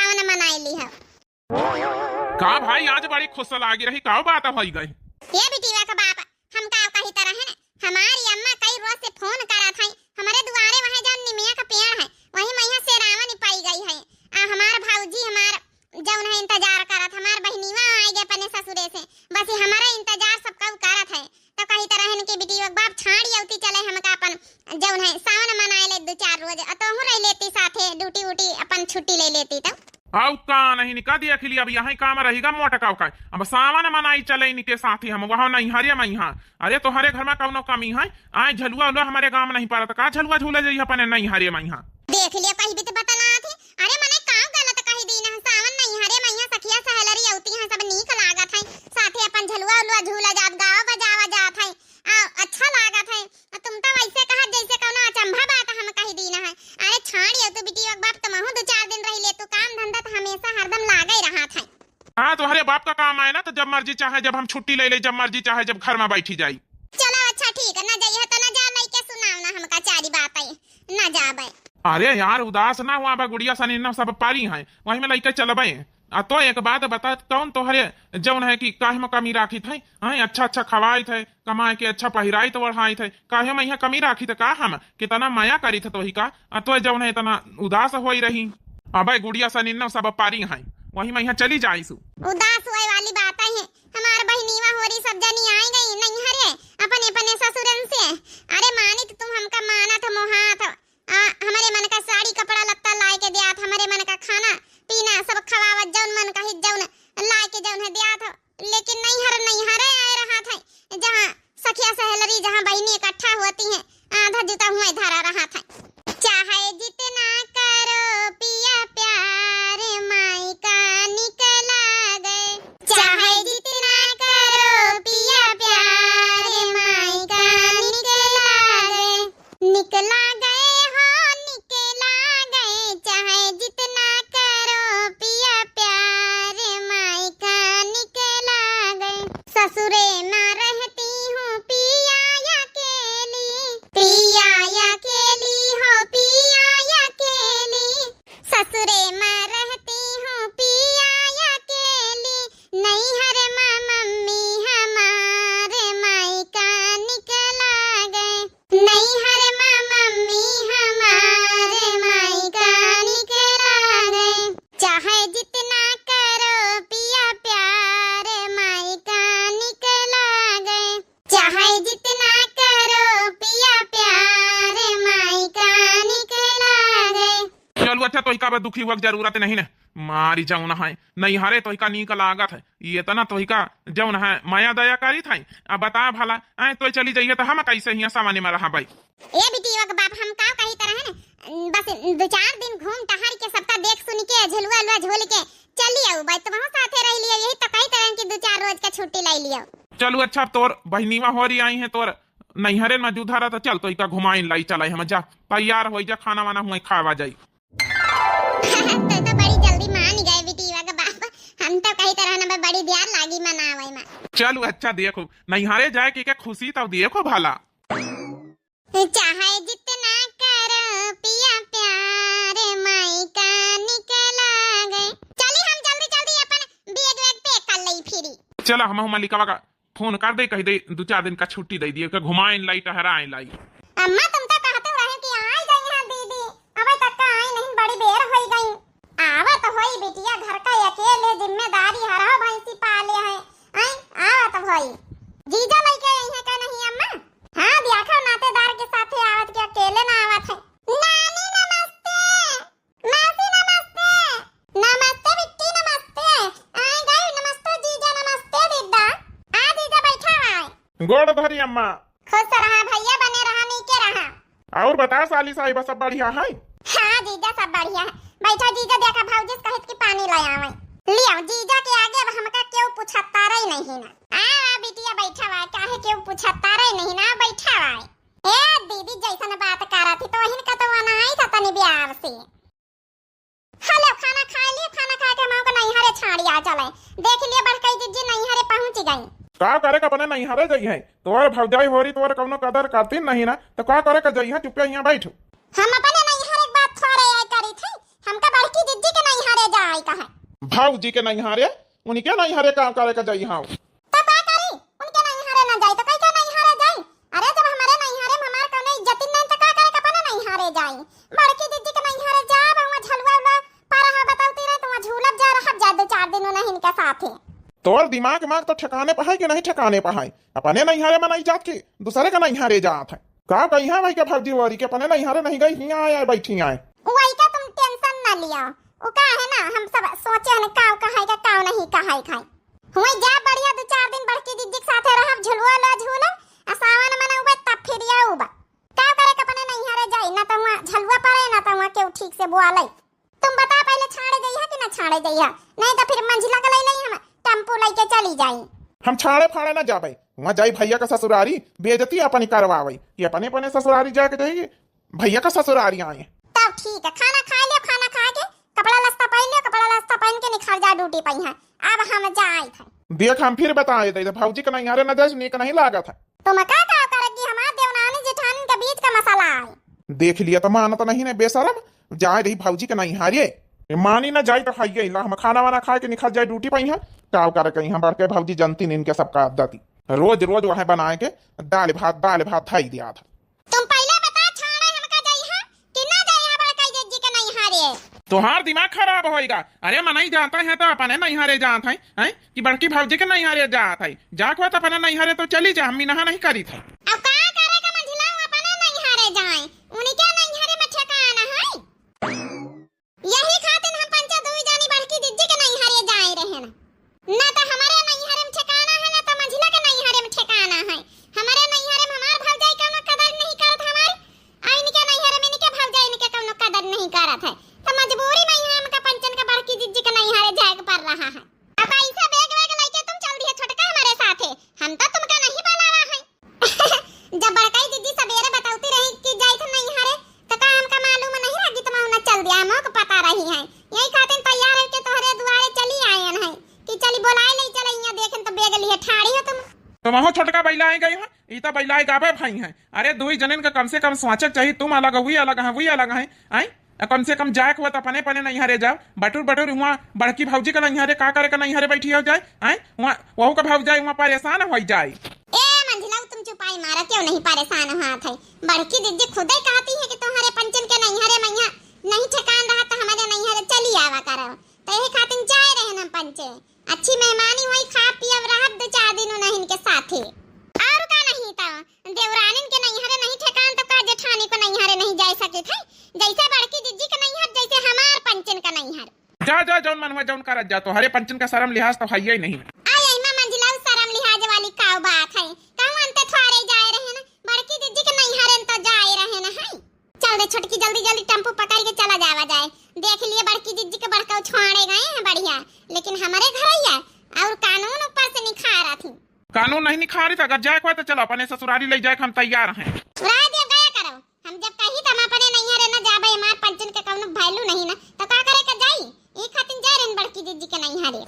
सावन मनाई ली है। का भाई आज बड़ी खुश लागी रही, का बात होई गई? ये बिटिया का बाप हम का कही तरह है, हमारी अम्मा कई रोज से फोन करा था हमारे दुआरे वहां जन निमिया का पेड़ है वही मैया से रावण पाई गई है। हमार भाऊजी हमार जौन है इंतजार करत, हमार बहनीवा आई गए अपने ससुरे से, बस हमारा इंतजार सबका करत है। तो कही तरह है कि बिटिया बाप छाड़ी औती चले हमका अपन जौन है सावन मनाए ले 2-4 रोज तो रह लेती साथे ड्यूटी उटी अपन छुट्टी ले लेती। तो आउ का नहीं निका दिया खिली अब यहाँ काम रहेगा मोटका का अब सावन मनाई चले इनके साथ ही हम वहाँ नहीं हरे मैं यहाँ। अरे तुम्हारे घर में कौनो कमी है? आए झलुआ उलुआ हमारे गांव नहीं पड़ा का झलुआ झूले जाइए अपने नहीं हरे मैं यहाँ देख लिया कहीं भी तो बतला थे। अरे मने काम गलत कही दी ना, सावन नहीं हरे मैं यहाँ सखिया सहेलरी औती हैं सब नीक लागत है, साथे अपन झलुआ उलुआ झूला जात गाँव बजावा जात है, अच्छा लागत है। तुम तो वैसे कहा जैसे कौनो अचंभा बात हम कही दी ना है। अरे छाड़ी तो बिटिया बाप तुमहु 2-4 दिन रही ले तू, काम धंधा तो हमेशा हरदम लागे रहा था। हाँ तुम्हारे बाप का काम है ना, तो जब मर्जी चाहे जब हम छुट्टी ले ले, जब मर्जी चाहे जब घर में बैठी जाई। चलो अच्छा ठीक है, ना जाइए तो ना जा नहीं के सुनाओ ना हमका चारी बात है ना जाबे। अरे यार उदास ना हुआ बा, गुड़िया सनी ना सब पारी है वही में लइके चलबे। तो एक बात बता कौन तोहरे जौन है कि काहे में कमी राखी थे? अच्छा अच्छा खवाई थे, कमाए के अच्छा पहिराई तो बढ़ाई थे, काहे में यहाँ कमी राखी थे? का हम कितना माया करी थे तोही का, तो जौन है इतना उदास होई रही। अबे गुड़िया सनी ना सब पारी है वही में यहाँ चली जाइसु। उदास हुए वाली बात है, हमार बहनीवा होरी सब जनी आई गई नहीं हरे अपने अपने ससुरन से। अरे मानी तो तुम हमका माना था मोहात, हमारे मन का साड़ी कपड़ा लत्ता लाए के दिया था, हमारे मन का खाना पीना सब खवावत जौन मन का हित जौन लाए के जौन है दिया था। लेकिन नहीं हरे आए रहा था, जहाँ सखिया सहेलरी जहाँ बहनी इकट्ठा होती हैं आधा जूता हुआ धरा रहा था। चाहे जितना करो पिया प्यार माई का निकला गए, चाहे जितना करो पिया प्यार माई का निकला गए हो निकला गए, चाहे जितना करो पिया प्यार माई का निकला गए। ससुरे में रहती हूँ पिया अकेली, पिया अकेली हो पिया अकेली, ससुरे में रहती हूँ पिया अकेली, नहीं हरे माँ मम्मी हमारे माई का निकला गए, नहीं हरे माँ मम्मी हमारे माई का निकला गए। चाहे जितना करो पिया प्यार माई का निकला गए, चाहे जितना करो पिया प्यार माई का निकला गए। चलो अच्छा तो का दुखी हुआ जरूरत नहीं ना, मारी जौन है नहीं हरे तो का नीक लागत है, ये तो ना तो का जौन है माया दया करी था। अब बता भला आए तो चली जाइए तो हम कैसे यहाँ सामान्य में रहा भाई। ए बिटिया का बाप हम का कही तरह है ना, बस 2-4 दिन घूम टहर के सबका देख सुन के झलुआ उलुआ झोल के चली आओ भाई, तुम साथे रह लियो, यही तो कही तरह की 2-4 रोज का छुट्टी ले लियो। चलो अच्छा तोर बहनीवा हो रही आई है तोर नहीं हरे में जुधा रहा, तो चल तो का घुमाई लाई चलाई हम जा तैयार हो जा, खाना वाना हुआ खावा जाई। तो बड़ी जल्दी मान गए बिटिया का बाप, हम तो कही तरह ना बड़ी देर लागी मनावे में। चलो अच्छा देखो नहीं हरे जाए की क्या खुशी तब देखो भला। चाहे जितना करो पिया प्यार माई का निकला गए, चली हम जल्दी जल्दी अपन बैग वैग पैक कर लई फिरी। चलो हम मलिकावा का फोन कर दे, कह दे 2-4 दिन का छुट्टी दे दिए, घुमाए लाई टहराए लाई। अम्मा तुम तो कहते रहे कि आई गई हां दीदी, अब तक का आई नहीं, बड़ी देर हो गई। आवा तो होई बिटिया, घर का अकेले जिम्मेदारी हरा भैंसी पाले है, आई आवा तो होई। जीजा लेके आई है का नहीं अम्मा? हां देखा नातेदार के साथे आवत के अकेले ना आवत है। नानी नमस्ते, मासी नमस्ते, नमस्ते बिट्टी नमस्ते, आई गई नमस्ते जीजा नमस्ते दीदा, आ जीजा बैठा है। गोड़ धरी अम्मा। खुश रहा भैया, बने रहा नीके रहा। और बता साली साहिबा सब बढ़िया है? हाँ जीजा सब बढ़िया है, बैठा जीजा, देखा भाऊजी कहित की पानी ले आवे, लियो जीजा के आगे अब हमका क्यों पूछता रही नहीं ना। आ बिटिया बैठा हुआ काहे क्यों पूछता रही नहीं ना, बैठा हुआ। ए दीदी जैसन बात करा थी तो वही का तो आना आई था तनी बियाह से। हेलो खाना खा लिए, खाना खा के हम को नहीं हरे छाड़ी आ चले, देख लिए बड़ कई जीजी नहीं हरे पहुंच गई। का करे का बने नहीं हरे जाई है, तोर भौजाई होरी तोर कौनो कदर करती नहीं ना, तो का करे का जाई है, चुप यहाँ बैठ। हम अपने नहीं हरे बात थोड़े आई करी थी, हमका बड़की जीजी के नहीं हरे जाई भाऊजी के नहीं हारे उनके नहीं हारे काम करे का जाई हाँ तो का करी उनके नहीं हारे ना जाई तो कई का नहीं हारे जाई। अरे जब हमारे नहीं हारे हमार कौनो इज्जत नहीं तो का करे का पना नहीं हारे जाई। बड़की दीदी के नहीं हारे जा वहां झलवा वाला पारा बताउती रहे तुम झूलब जा रहा जा 2-4 दिन नहीं इनके साथ है। तोर दिमाग माग तो ठिकाने पर है कि नहीं ठिकाने पर है। अपने नहीं हारे में नहीं जात के दूसरे का नहीं हारे जात है का कही है भाई के भर्ती वारी के अपने नहीं हारे नहीं गई यहाँ आए बैठी आए वही का तुम टेंशन ना लिया वो का है ना हम सब सोचे हैं काव कहाई का काव नहीं कहाई खाई हुई जा बढ़िया 2-4 दिन बड़की दीदी के साथ रहब झुलवा ला झूला सावन मनाउबे तब फिर आउबा का करे के अपने नहीं हारे जाई ना तो वहां झलवा पारे ना तो वहां के ठीक से बुआ लई। तुम बता पहले छाड़े जइहा कि ना छाड़े जइहा नहीं तो फिर मंझिला के लई हम टेंपो लेके चली जाई। हम छाड़े फाड़े ना जाबे वहाँ जाई भैया का ससुरारी बेइज्जती अपनी करवावई ये अपने अपने ससुरारी जाके जाइए भैया का ससुरारी आए तब ठीक है खाना खा लियो खाना खा के कपड़ा लस्ता पहन लियो कपड़ा लस्ता पहन के निखर जा ड्यूटी पे है। अब हम जाए थे देख हम फिर बताए थे भाऊजी का नहीं हारे न जाए नीक नहीं लागत है तुम का करेगी हमारे देवनानी जेठानी के बीच का मसला है। देख लिया तो माना तो नहीं ने बेशरम जाए रही भाऊजी के नहीं हारे मानी ना जाए तो खाइए हम खाना वाना खा के निखर जाए ड्यूटी पे है का करे कहीं हम बड़के भाऊजी जनती इनके सबका आदती रोज रोज वह बनाए के दाल भात थाई दिया था। तुम पहले बता छाड़े हमका जाइहा कि ना जाइहा बड़का जज्जी के नहीं हारे तुम्हार दिमाग खराब होएगा। अरे मैं नहीं जाता है तो अपने नहीं हारे जात है कि बड़की भाऊजी के नहीं हारे जात है जाको तो अपने नहीं हारे तो चली जा हम नहा नहीं करी थे। अब का करे का मंझिला अपने नहीं हारे जाए उनके नहीं हारे में ठिकाना है यही खातिर हम पंचा दुई जानी बड़की दीदी के नहीं हारे जाए रहे ना तो हमारे नहीं हारे में ठिकाना है ना तो मंझिला के नहीं हारे में ठिकाना है। हमारे नहीं हारे में हमार भौजाई कोनो कदर नहीं करत हमार आ इनके नहीं हारे में इनके भौजाई इनके कोनो कदर नहीं करत है तो मजबूरी में ही हमका पंचन का बड़की दीदी के नहीं हारे जाए पड़ रहा है। अब ऐसा बैग वैग लेके तुम चल दिए छोटका हमारे साथ है हम तो तुमका नहीं बुलावा है। जब बड़काई दीदी सवेरे बताती रही कि जाई थे नहीं हारे तो का हमका मालूम नहीं रहा कि तुम ना चल दिया हमको पता रही है यही खातिर तैयार है के तोहरे दुआरे चली आए हैं कि चली बोलाए ले चले यहां देखें तो बेग लिए ठाड़ी हो तुम वहाँ छोटका बैला आई गई है इता बैला गावे भाई है। अरे दुई जनन का कम से कम स्वाचक चाहिए तुम अलग हुई अलग है वही अलग है आई कम से कम जाए हुआ तो अपने अपने नहीं हारे जाओ बटुर वहाँ बड़की भाऊजी का नहीं हारे का करे का नहीं हारे बैठी हो जाए आई वहाँ वहू का भाव जाए वहाँ परेशान हो जाए। ए मंझिला तुम चुपाई मारा क्यों नहीं परेशान हाथ है बड़की दीदी खुद ही कहती है कि तुम्हारे पंचन के नहीं हारे मैया नहीं ठिकान रहा तो हमारे नहीं हारे चली आवा करो तो यही खातिर जाए रहे ना पंचे अच्छी मेहमानी हुई खा पिया रहा 2-4 दिन उन्हें इनके साथ ही और का नहीं था देवरानी के नहीं हारे नहीं ठिकान तो का जेठानी को नहीं हारे नहीं जा सके थे जैसे बड़की दीदी का नहीं हार जैसे हमार पंचन का नहीं हार जा जौन मन हुआ जौन कर जा तो हरे पंचन का शर्म लिहाज तो है ही नहीं। आई मां मंजिला शर्म लिहाज वाली का बात है कहूं अंत थोड़े जाए रहे ना बड़की दीदी के नहीं हारे तो जाए रहे ना है। चल रे छोटकी जल्दी टेंपो पकड़ के चला जावा जाए देख लिए बड़की दीदी के बड़का छोड़े गए हैं बढ़िया लेकिन हमारे घर ही है और कानून ऊपर से निखारा थी कानून नहीं निखारी था अगर जाए को तो चलो अपने ससुरारी ले जाए हम तैयार हैं। राय दे गया करो हम जब कही तो हम अपने नहीं हारे ना जाबे हमार पंचन के कौनो वैल्यू नहीं ना तो का करे का जाई एक खातिर जा रहे बड़की दीदी के नहीं हारे।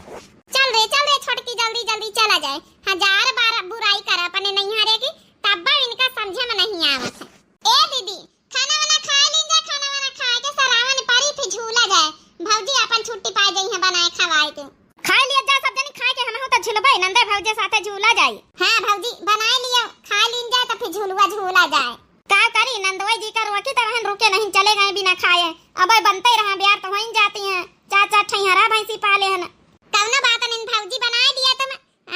चल रे छोटकी जल्दी चला जाए 1000 बार बुराई कर अपने नहीं हारे की तब इनका समझे में नहीं आवत है। ए दीदी खाना वाना खा लीजिए खाना वाना खा के सरावन पारी पे झूला जाए भौजी अपन छुट्टी पा गई है बनाए खवाए के खा लिया जा सब जन खा के हम हो तो झुलबे नंदे भौजी साथे झूला जाए। हां भौजी बना लियो खा लीन जाए तो फिर झूला जाए का करी नंदोई जी का रोकी तरह रुके नहीं चले गए बिना खाए अब बनते रहा बिहार तो वहीं जाती हैं 4 ठैहरा भैंसी पाले हैं कौनो बात नहीं भौजी बना लिया तुम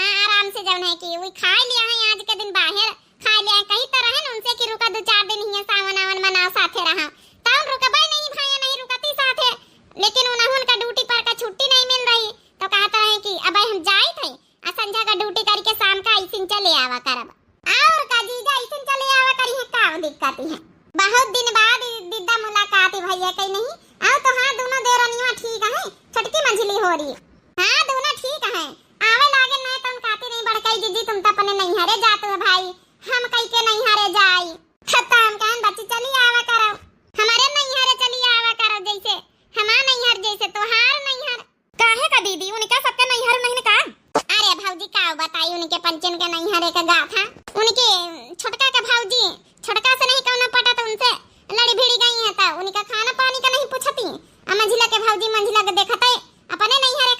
आराम से जब है कि वही खा लिया है आज के दिन बाहर खा लिया कहीं तरह है उनसे कि रुका 2-4 दिन ही सावन आवन मनाओ साथे रहा तब रुकबे नहीं भाई नहीं रुकती साथे लेकिन उन्होंने का ड्यूटी पर का छुट्टी नहीं मिल रही तो कहता है कि अब हम जाए थे संध्या का ड्यूटी करके शाम का ऐसे चले आवा करब और का जीजा ऐसे चले आवा करी है का दिक्कत है बहुत दिन बाद दीदा मुलाकात भैया कहीं नहीं आओ तो हाँ दोनों देवरानियां ठीक है छोटकी मंझली हो रही हाँ दोनों ठीक है आवे लागे मैं तुम कहती नहीं बड़काई दीदी तुम तो अपने नहीं हारे जाते हो भाई हम कहीं के नहीं हारे जाई खत्ता हम कहन बच्ची चली आवा करो हमारे नहीं हारे चली आवा करो जैसे हमार नहीं हार जैसे तोहार नहीं हार काहे का दीदी उनका सबका नहीं हार नहीं का अरे भौजी का बताई उनके पंचन के नहीं हारे का गाथा उनके छोटका का भौजी छोटका से नहीं कौनो पटा तो उनसे लड़ी भिड़ी गई है तो उनका खाना पानी का नहीं पूछती मंझिला के भौजी मंझिला के देखते अपने नहीं हारे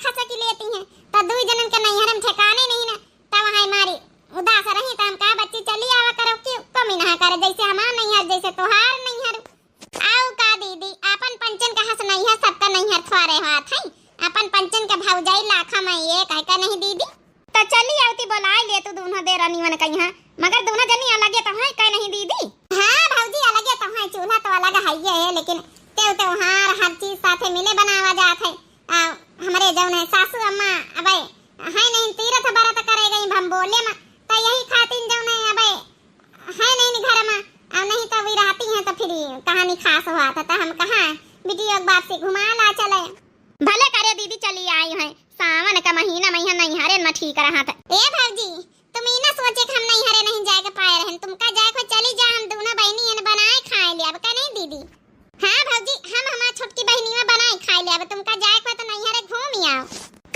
भौजाई लाखा में एक है का नहीं दीदी। तो चली आवती बोलाई ले तू दोनों दे रानी मन कहीं मगर दोनों जनी अलग है तो है का नहीं दीदी। हाँ भौजी अलग है तो है, चूल्हा तो अलग है लेकिन त्योहार हर चीज साथे मिले बनावा जात है। हमारे जौन है सासू अम्मा अबे है नहीं तीरथ व्रत करे गई हम बोले में तो यही खातिर जौन है अबे है नहीं घर में अब नहीं तो भी रहती हैं तो फिर कहानी खास हुआ था तो हम कहा बेटी एक बार से घुमा ला चले। भले करे दीदी चली आई है सावन का महीना नहीं हरे में ठीक रहा था। ए भौजी तुम ई ना सोचे कि हम नहीं हरे नहीं जाए के पाए रहे तुमका जाए को चली जा हम दोनों बहनी ने बनाए खाए ले अब का नहीं दीदी। हां भौजी हम हमार छोटकी बहनी में बनाए खाए ले अब तुमका जाए को तो नहीं हरे घूम ही आओ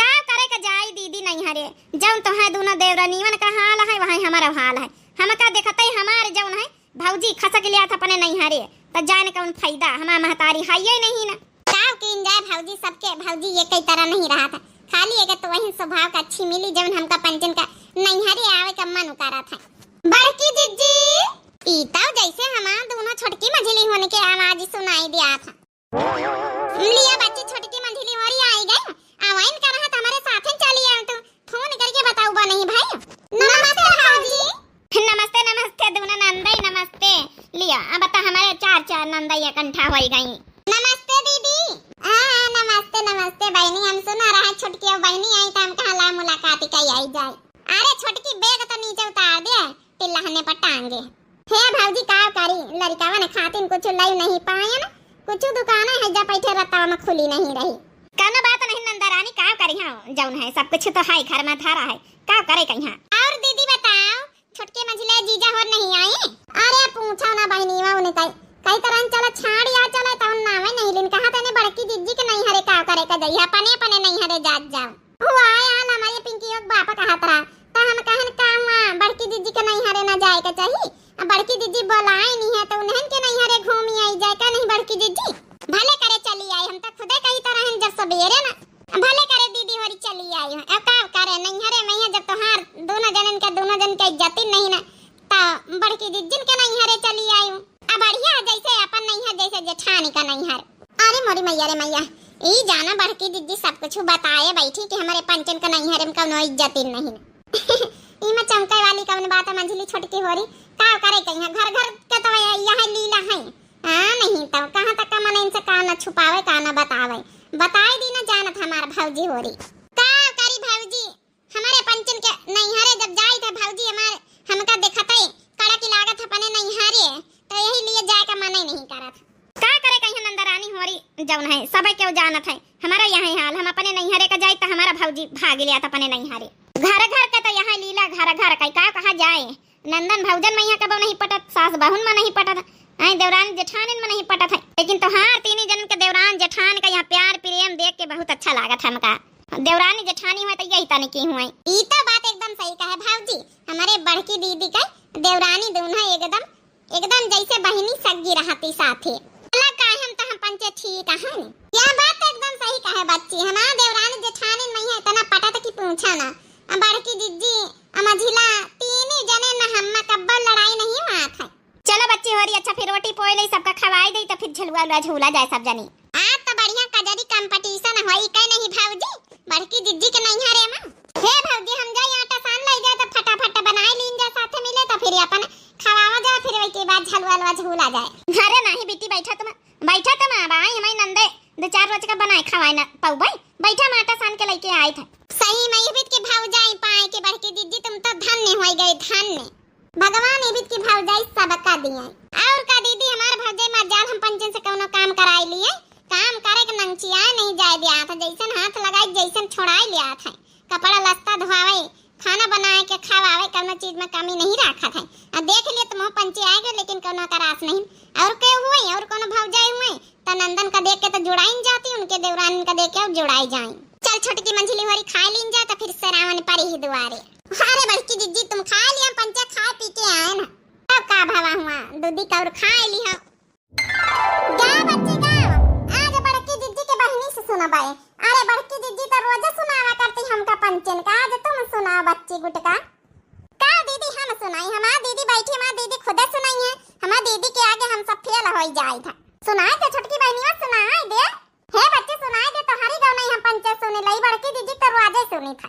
का करे का जाई दीदी नहीं हरे जौन तो है दोनों देवरानीवन का हाल है वही हमारा हाल है। हम का देखते हमारे जौन है भौजी खसक लिया था अपने नहीं हरे तो जाने कौन फायदा हमार महतारी है ही नहीं ना काव किन जाए भौजी सबके भौजी ये कई तरह नहीं रहा था खाली एक तो वही स्वभाव का अच्छी मिली जौन हमका पंचन का नहीं हरे आवे का मन उकारा था। बड़की जिज्जी ईता जैसे हमार दोनों छोटकी मंझली होने के आवाज सुनाई दिया था। लिया बच्ची छोटकी मंझली होरी आई गई आवाइन कर रहा हमारे साथ चली आओ तुम फोन करके बताओ बा नहीं भाई। नमस्ते भौजी। नमस्ते नमस्ते दोनों नंदई नमस्ते। लिया अब बता हमारे चार नंदई इकट्ठा हो गई। नमस्ते दीदी। हां नमस्ते नमस्ते बहनी हम सुना रहा छोटकी अब बहनी आई तो हम कहा मुलाकात कई आई जाए। अरे छोटकी बैग तो नीचे उतार दे टिल्लाहने पर टांगे। हे भौजी का करी लड़कावा ने खातिन कुछ लाई नहीं पाए ना कुछ दुकान है जा बैठे रता में खुली नहीं रही काना बात नहीं नंदरानी का करी हां जौन है सब कुछ तो है घर में थारा है का करे कहीं। और दीदी बताओ छोटके मझले जीजा हो नहीं आई। अरे पूछो ना बहनीवा उन्हें कई तरह चला छाड़ या चला तो नावे नहीं लिन कहा तने बड़की जिज्जी के नहीं हरे का करे का जइया पने नहीं हरे जात जाओ हुआ यार हमारे पिंकी योग बापा कहा तरा तो हम कहन का हुआ बड़की जिज्जी के नहीं हरे ना जाए का चाहिए। अब बड़की जिज्जी बोलाई नहीं है तो उन्हें के नहीं हरे घूमी आई जाए का नहीं बड़की जिज्जी भले करे चली आई हम तो खुदे कई तरह जब सबेरे ना भले करे दीदी होरी चली आई अब का करे नहीं हरे मैं जब तोहार दोनों जन के इज्जत नहीं ना तो बड़की जिज्जी के नहीं हरे चली आई अब बढ़िया जैसे अपन नहीं है जैसे जेठानी का नहीं है। अरे मोरी मैया रे मैया ई जाना बड़की जिज्जी सब कुछ बताए बैठी कि हमारे पंचन का नहीं हरे में कोनो इज्जत नहीं ई में चमके वाली कौन बात है मंझली छोटकी होरी का करे कहीं घर के तो यह लीला है। हां नहीं तो कहां तक का मन इनसे का न छुपावे का न बतावे बताई दी न जानत हमार भौजी होरी का करी भौजी हमारे पंचन के नहीं हरे जब जाई थे भौजी हमारे हमका देखते कड़ा की लागत अपने नहीं हरे तो यही लिए जाए का मन ही नहीं करत का करे कहीं नंदरानी होरी जौन है सब क्यों जानत है हमारा यही हाल हम अपने नहीं हरे का जाई तो हमारा भौजी भाग लिया था अपने नहीं हरे घर के तो यहाँ लीला घर का कहा जाए नंदन भौजन मैया कब नहीं पटत सास बहुन में नहीं पटत आई देवरान जेठान में नहीं पटत है लेकिन तो हाँ तीन जन के देवरान जेठान का यहाँ प्यार प्रेम देख के बहुत अच्छा लागत है हमका देवरानी जेठानी हुआ तो यही तने की हुआ ई तो बात एकदम सही कहे भौजी हमारे बड़की दीदी का देवरानी दोनों एकदम जैसे बहनी सगी रहती साथे अलग का हम तो हम पंचे ठीक है यह बात एकदम सही कहे बच्ची हमारा देवरानी जेठानी नहीं है इतना पटत की पूछा ना बड़की जिज्जी अमझिला तीन जने न हममा कब्बल लड़ाई नहीं हुआ था। चलो बच्ची होरी अच्छा फिर रोटी पोई ले सबका खवाई दे तो फिर झलुआ झूला जाए सब जनी आज तो बढ़िया कजरी कंपटीशन होई कई नहीं भौजी बड़की जिज्जी के नहीं हरे में हे भौजी हम जाई आटा सान ले जाए तो फटाफट बनाई लीन जा साथे मिले तो फिर अपन खवावा जाए फिर वही के बाद झलुआ झूला जाए। अरे नहीं बेटी बैठा तुम भाई हमारी नंदे 2-4 रोज का बनाए खवाए ना पाऊ भाई बैठा आटा सान के लेके आए थे सही में इबित के भौजाई पाए के बड़की जिज्जी तुम तो धन्य हो गए धन्य भगवान इबित के भौजाई सबका दिए और का दीदी हमार भौजाई मजाल हम पंचन से कोनो काम कराई लिए काम करे के नंचिया नहीं जाए दिया था जैसन हाथ लगाई जैसन छोड़ाई लिया था कपड़ा लत्ता धोवावे खाना बनाए के खवावे कोनो चीज में कमी नहीं रखा था अब देख लिए तुम पंचे आएगे लेकिन कोनो का रास नहीं और के हुए और कोनो भौजाई हुए तो नंदन का देख के तो जुड़ाई जाती उनके देवरान का देख के और जुड़ाई जाए। चल छोटकी मंझली होरी खा लीन जा तो फिर सरावन पर ही दुआरे। अरे बड़की जिज्जी तुम खा लिया पंचा खा पी के आए ना अब का भावा हुआ दूधी कौर खा ली हो क्या बच्ची का आज बड़की जिज्जी के बहनी से सुना पाए। अरे बड़की जिज्जी तो रोज सुनावा करती हमका पंचन का आज तुम सुनाओ बच्ची गुटका का दीदी हम सुनाई हमार दीदी बैठी हमार दीदी खुद सुनाई है हमार दीदी के आगे हम सब फेल हो जाए था सुनाए तो छोटकी बहनी सुनाए दे हे बच्चे सुनाए दे तो हरी गाँव नहीं हम पंचायत सुने लई बड़ बड़की दीदी दरवाजे सुनी था।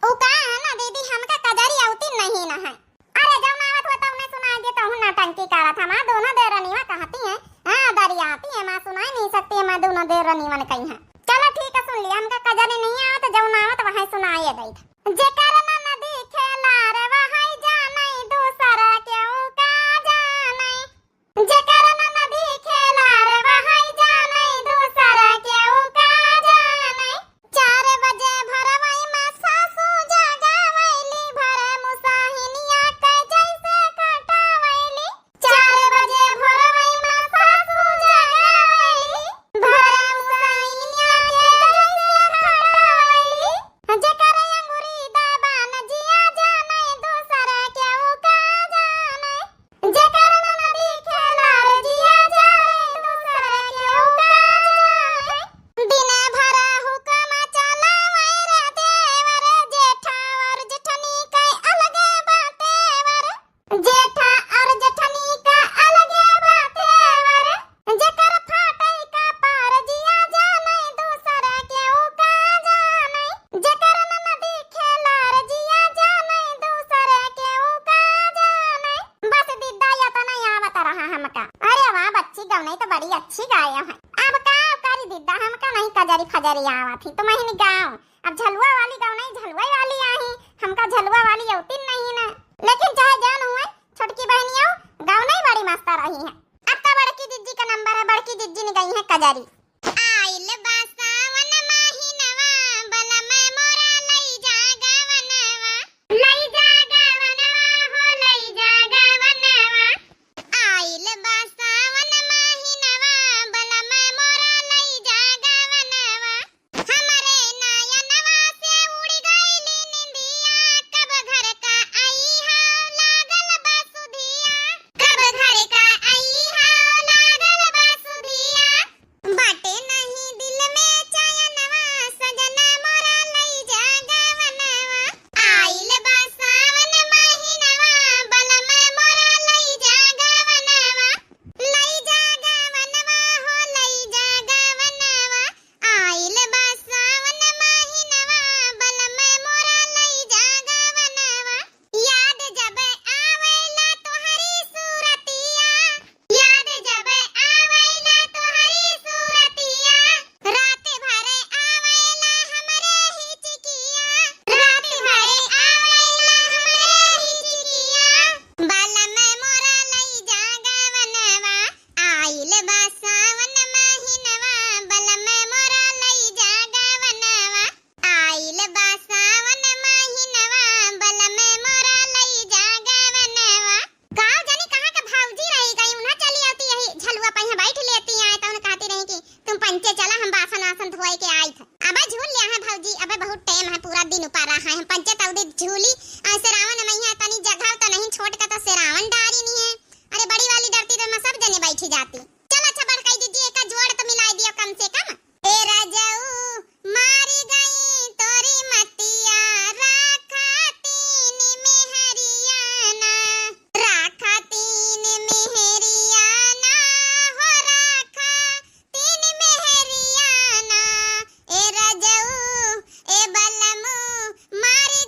उ का है ना दीदी हमका कजरी आवती नहीं ना है। अरे जब आवत होता उन्हें सुनाई दे तो हूं नौटंकी करा था। मां दोनों देरनिया कहती है हां दरिया आती है, मां सुनाई नहीं सकती है, मां दोनों देरनिया ने कही है। चलो ठीक है सुन लिया, हमका कजरी नहीं आवत, जब आवत वहां सुनाई दे था। जेकर ना नदी खेला रे वहां जाने दूसरा क्यों का जाने, जेकर ना नदी खेला रे वहां जाने दूसरा क्यों का जाने। 4 बजे भरवाई में सासू जगावैली, भरे मुसाहिनिया के जैसे कटावैली। 4 बजे भरवाई में सासू जगावैली, भरे मुसाहिनिया के जैसे कटावैली। जेकर अंगूरी दबान जिया जाने दूसरा क्यों का जाने, जेकर नदी खेला रे जिया जाने दूसरा क्यों का जाने। दिने भरा हुक्म चलावै रे देवर, जेठा और जेठनी के अलगे बातेवर, जेठा और जेठनी का अलगे बातेवर। जेकर फाटै का पार जिया जाने दूसरा क्यों का जाने, जेकर नदी खेला रे जिया जाने दूसरा क्यों का जाने। बस दीदा या तो नहीं आवत रहा हमका। अरे वाह बच्ची गवने तो बड़ी अच्छी गाया है। अब का करी दीदा हमका नहीं कजरी फजरी आवत थी, तुम ही गाओ। अब झलुआ वाली गवने झलुआ वाली आई, हमका झलुआ वाली औती नहीं ना। लेकिन चाहे जान हुए छोटकी बहनियों गवने बड़ी मस्त रही है। अब तो बड़की दीदी का नंबर है, बड़की दीदी ने गई है कजरी। आइल बासावन महिनवा बलम मोरा लई जा गवनवा, लई जा गवनवा हो लई जा गवनवा। आइल बासावन महिनवा बलम मोरा लई जा गवनवा, हमरे नयनवा से उड़ गईली निंदिया। कब घर का आई हाव लागल बासुधिया, कब घर का आई हाव लागल बासुधिया। बाटे नहीं दिल में चयनवा सजना मोरा लई जा गवनवा। आइल बासावन महिनवा बलम मोरा लई जा गवनवा, लई जा गवनवा हो लई जा गवनवा। आइल बासावन महिनवा बलम मोरा लई जा गवनवा। याद जब आवेला तोहरी सूरतिया, याद जब आवेला तोहरी सूरतिया। रात भरे आवेला हमरे हिचकिया, रात भरे आवेला हमरे हिचकिया। बलम मोरा लई जा गवनवा, आइल बासावन महिनवा बलम मोरा लई जा गवनवा। आइल बासावन महिनवा बलम मोरा लई जा गवनवा। गाँव जाने कहाँ का भौजी रही गई, उन्हें चली आती यही झलुआ पहिया बैठ लेती आए तो उन्हें कहती रही कि तुम पंचे चला हम बासन आसन धोए के आई थे। अबे झूल लिया है भौजी, अबे बहुत टाइम है, पूरा दिन ऊपर रहा है। हम पंचे तौदी झूली सेरावन मैया तनी जगह तो नहीं छोट का तो सेरावन डारी नहीं है। अरे बड़ी वाली डरती तो मैं सब जने बैठी जाती। चल अच्छा बड़काई दीदी एक जोड़ तो मिलाई दियो कम से कम। ए राजाऊ मारी गई तोरी मतिया, राखा तीन मेहरियाना, राखा तीन मेहरियाना हो राखा तीन मेहरियाना। ए राजाऊ ए बलमू मारी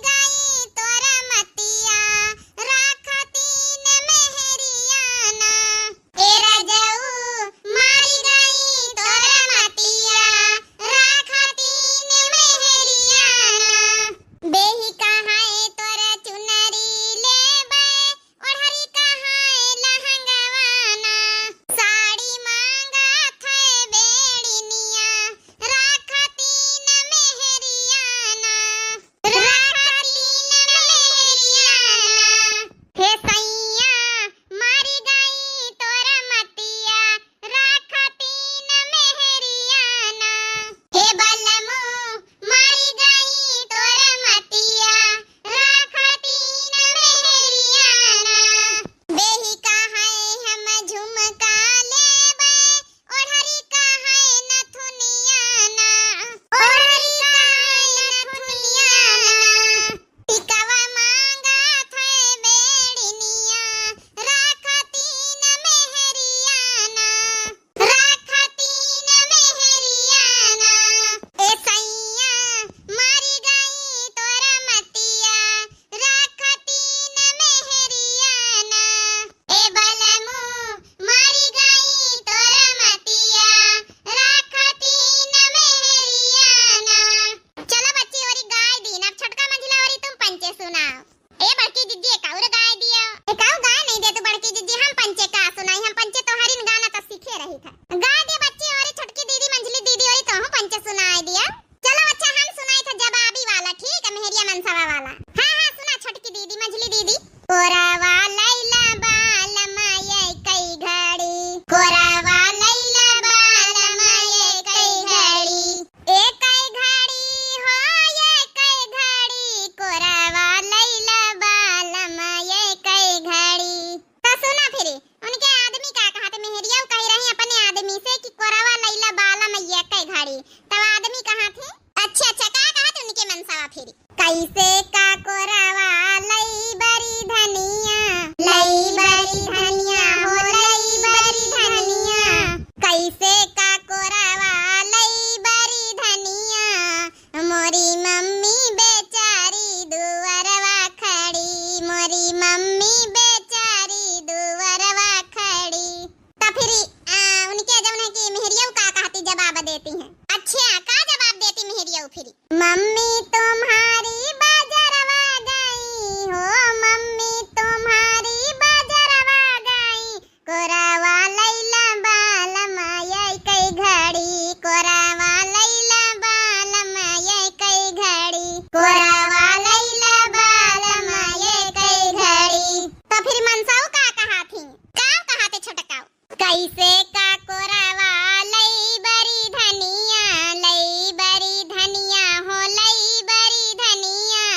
कैसे का कोरावा लई बरी धनिया, लई बरी धनिया हो लई बरी धनिया, कैसे का कोरावा लई बरी धनिया, मोरी मम्मी बेचारी दुवरवा खड़ी, मोरी मम्मी बेचारी दुवरवा खड़ी। तो फिर उनके जब है कि मेहरिया का कहती जवाब देती हैं। अच्छा का जवाब देती मेहरिया फिर, मम्मी तुम्हारी बाजरवा गई हो, मम्मी तुम्हारी बाजरवा गई, कोरावा लैला बाल माया कई घड़ी, कोरावा लैला बाल माया कई घड़ी, कोरावा लैला बाल माया कई घड़ी। तो फिर मनसाऊ का कहा थी, का कहा थे छोटकाऊ, कैसे का कोरावा लई बरी धनिया, लई बरी धनिया हो लई बरी धनिया,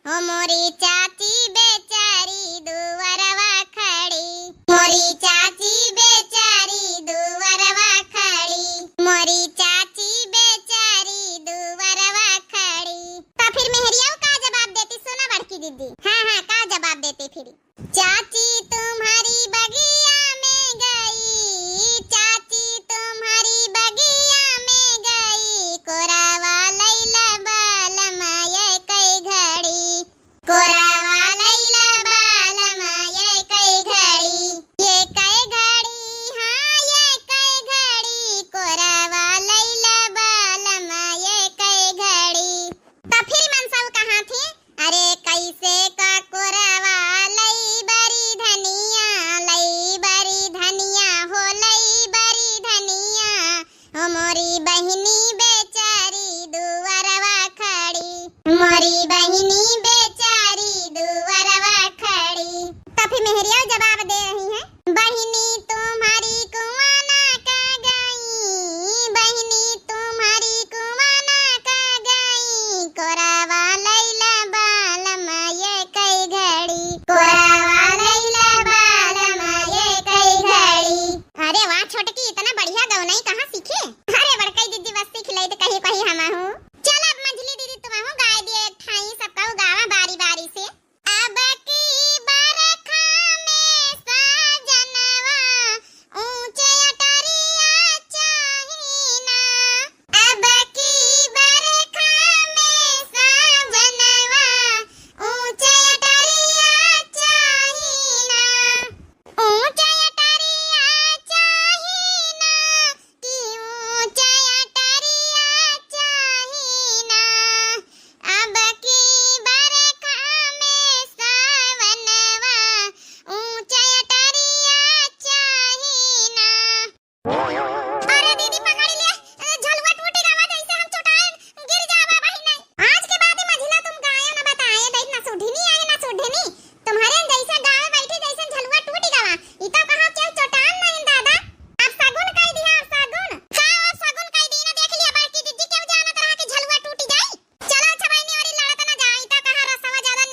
हो मोरी चाची बेचारी दुवरवा खड़ी, मोरी चाची बेचारी दुवरवा खड़ी, मोरी चाची बेचारी दुवरवा खड़ी। तो फिर मेहरिया का जवाब देती, सुना बड़की दीदी, हाँ का जवाब देती फिर, चाची तुम्हारी बगिया में गई, चाची तुम्हारी बगिया में गई, कोरावा लैला बाल माया कई घड़ी, कोरावा लैला बाल माया कई घड़ी, ये कई घड़ी हाँ ये कई घड़ी, कोरावा लैला बाल माया कई घड़ी। तो फिर मनसाऊ कहाँ थी, अरे कैसे का कोरावा लई बरी धनिया, लई बरी धनिया हो लई बरी धनिया, हो मोरी बहिनी बेचारी दुवरवा खड़ी, मोरी बहिनी बेचारी दुवरवा खड़ी। तो फिर मेहरिया जवाब दे रही हैं, बहिनी तुम्हारी कुआना का गई, बहिनी तुम्हारी कुआना का गई, कोरावा लैला बाल माया कई घड़ी, कोरावा लैला बाल माया कई घड़ी। अरे वाह छोटकी, इतना बढ़िया गौनाई कहाँ सीखे, अरे बड़कई दीदी बस सीख लई तो कहीं कहीं हम हूँ। चल अब मंझली दीदी तुम हूँ गाय दिए ठाई सबका गावा बारी बारी से, अब की बरखा में साजनवा ऊंचे अटरिया चाहिना, अब की बरखा में साजनवा ऊंचे अटरिया चाहिना, ऊंचे अटरिया चाहिना, कि ऊंचे अटरिया चाहिना, अब की बरखा में सावनवा ऊंचे अटरिया चाहिना। अरे दीदी पकड़ ले, झलुआ टूटी गावा जैसे हम चोटाए गिर जावा बहिन नहीं। आज के बाद मझिला तुम गायो ना बताए देख ना सुढनी आए ना सुढनी, तुम्हारे जैसे गावे बैठी जैसे झलुआ टूटी गावा, ई तो कहो केहू चोटान नहीं दादा। अब सगुन कह दिया, अब सगुन का, अब सगुन कह दी ना, देख लिया बड़की दीदी केहू जाना तरह के झलुआ टूटी जाई। चलो अच्छा बहिनी वाली लड़त ना जाई, तो कहा रसवा ज्यादा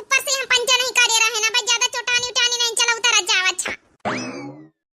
ऊपर से हम पंचा नहीं करे रहे ना भाई, ज्यादा चोटानी उटानी नहीं, चलो उतर जाओ। अच्छा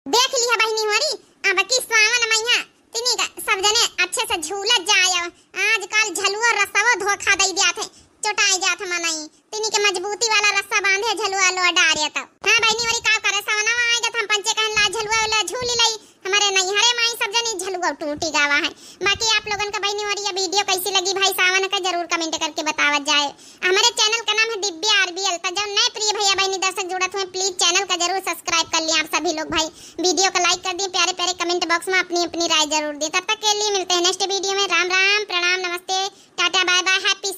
देख लिया बहिनी होरी, अब की सावन मैया तिनी का सब जने अच्छे से झूला जाए, आजकल झलुआ रसवा धोखा दई दिया थे, चोटाई जात मनई, तिनी के मजबूती वाला रस्सा बांधे झलुआ लो डारे तब। हां बहिनी वाली का करे, सवनवा आएगा हम पंचे कहन ला झलुआ वाला झूली लई, हमारे नहीं हरे माई सब जने झलुआ टूटी गावा है। बाकी आप लोगन का बहिनी वाली ये वीडियो कैसी लगी भाई सावन का जरूर कमेंट करके बतावत जाए। हमारे चैनल का नाम है दिव्या आरबीएल, तो जो नए प्रिय भैया बहनी दर्शक जुड़त हुए प्लीज चैनल का जरूर सब्सक्राइब कर लिया आप सभी लोग भाई, वीडियो को लाइक कर दिए, प्यारे प्यारे कमेंट बॉक्स में अपनी अपनी राय जरूर दी। तब तक के लिए मिलते हैं नेक्स्ट वीडियो में। राम राम, प्रणाम, नमस्ते, टाटा, बाय बाय, हैप्पी